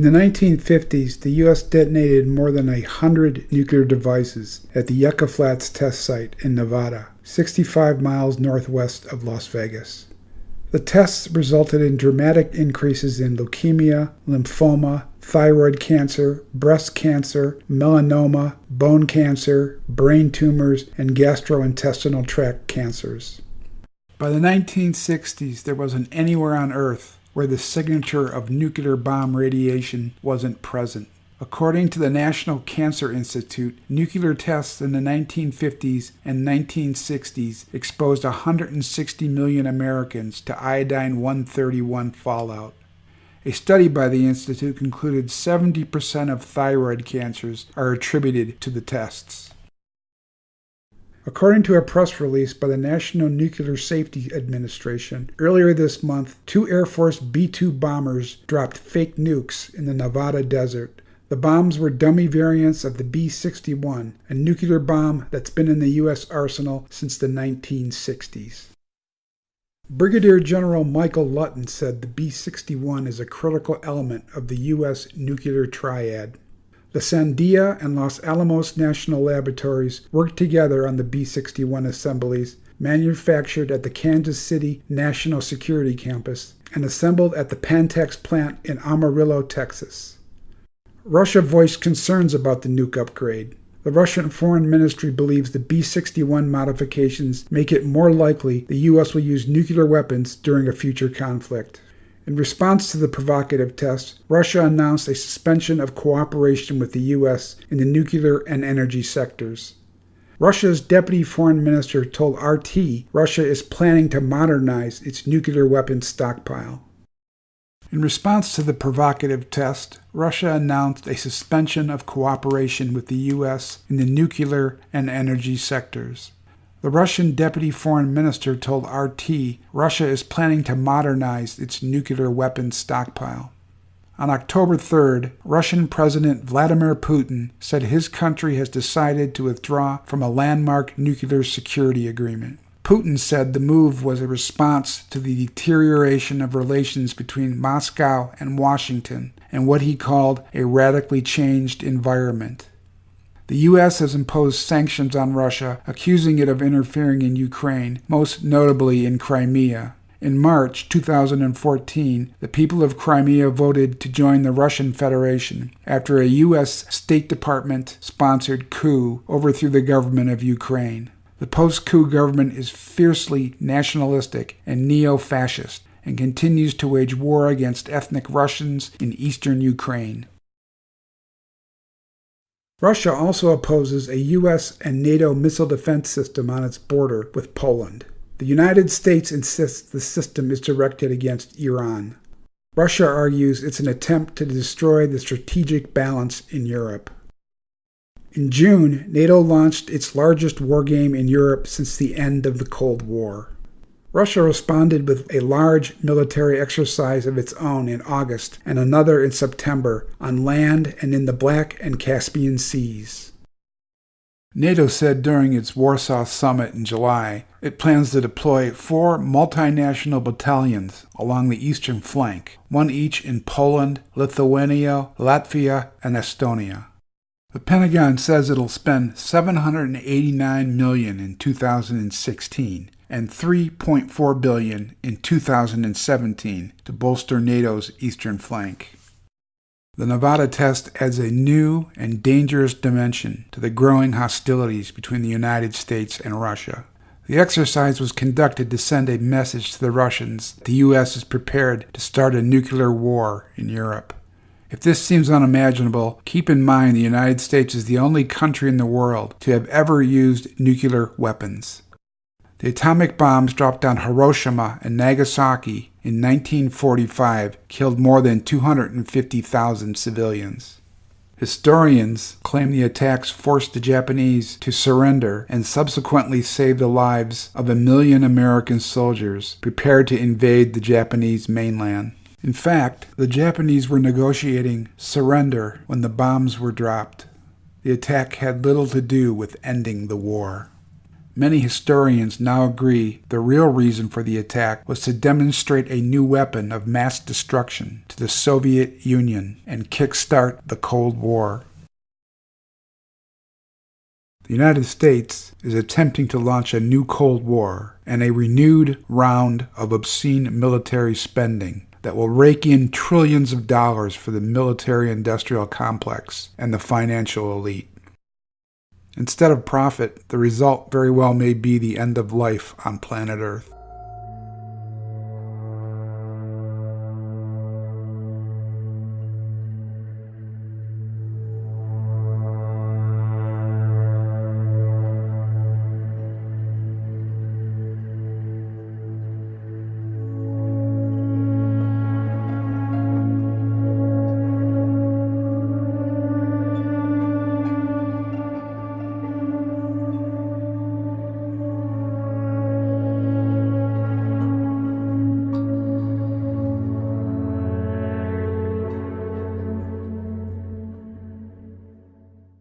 In the 1950s, the U.S. detonated more than 100 nuclear devices at the Yucca Flats test site in Nevada, 65 miles northwest of Las Vegas. The tests resulted in dramatic increases in leukemia, lymphoma, thyroid cancer, breast cancer, melanoma, bone cancer, brain tumors, and gastrointestinal tract cancers. By the 1960s, there wasn't anywhere on Earth where the signature of nuclear bomb radiation wasn't present. According to the National Cancer Institute, nuclear tests in the 1950s and 1960s exposed 160 million Americans to iodine-131 fallout. A study by the Institute concluded 70% of thyroid cancers are attributed to the tests. According to a press release by the National Nuclear Safety Administration, earlier this month, 2 Air Force B-2 bombers dropped fake nukes in the Nevada desert. The bombs were dummy variants of the B-61, a nuclear bomb that's been in the U.S. arsenal since the 1960s. Brigadier General Michael Lutton said the B-61 is a critical element of the U.S. nuclear triad. The Sandia and Los Alamos National Laboratories worked together on the B-61 assemblies manufactured at the Kansas City National Security Campus and assembled at the Pantex plant in Amarillo, Texas. Russia voiced concerns about the nuke upgrade. The Russian Foreign Ministry believes the B-61 modifications make it more likely the U.S. will use nuclear weapons during a future conflict. In response to the provocative test, Russia announced a suspension of cooperation with the U.S. in the nuclear and energy sectors. Russia's deputy foreign minister told RT Russia is planning to modernize its nuclear weapons stockpile. In response to the provocative test, Russia announced a suspension of cooperation with the U.S. in the nuclear and energy sectors. The Russian deputy foreign minister told RT Russia is planning to modernize its nuclear weapons stockpile. On October 3rd, Russian President Vladimir Putin said his country has decided to withdraw from a landmark nuclear security agreement. Putin said the move was a response to the deterioration of relations between Moscow and Washington and what he called a radically changed environment. The U.S. has imposed sanctions on Russia, accusing it of interfering in Ukraine, most notably in Crimea. In March 2014, the people of Crimea voted to join the Russian Federation after a U.S. State Department-sponsored coup overthrew the government of Ukraine. The post-coup government is fiercely nationalistic and neo-fascist and continues to wage war against ethnic Russians in eastern Ukraine. Russia also opposes a U.S. and NATO missile defense system on its border with Poland. The United States insists the system is directed against Iran. Russia argues it's an attempt to destroy the strategic balance in Europe. In June, NATO launched its largest wargame in Europe since the end of the Cold War. Russia responded with a large military exercise of its own in August and another in September on land and in the Black and Caspian Seas. NATO said during its Warsaw summit in July it plans to deploy 4 multinational battalions along the eastern flank, 1 each in Poland, Lithuania, Latvia, and Estonia. The Pentagon says it'll spend $789 million in 2016 and $3.4 billion in 2017 to bolster NATO's eastern flank. The Nevada test adds a new and dangerous dimension to the growing hostilities between the United States and Russia. The exercise was conducted to send a message to the Russians that the U.S. is prepared to start a nuclear war in Europe. If this seems unimaginable, keep in mind the United States is the only country in the world to have ever used nuclear weapons. The atomic bombs dropped on Hiroshima and Nagasaki in 1945 killed more than 250,000 civilians. Historians claim the attacks forced the Japanese to surrender and subsequently saved the lives of 1 million American soldiers prepared to invade the Japanese mainland. In fact, the Japanese were negotiating surrender when the bombs were dropped. The attack had little to do with ending the war. Many historians now agree the real reason for the attack was to demonstrate a new weapon of mass destruction to the Soviet Union and kickstart the Cold War. The United States is attempting to launch a new Cold War and a renewed round of obscene military spending that will rake in trillions of dollars for the military-industrial complex and the financial elite. Instead of profit, the result very well may be the end of life on planet Earth.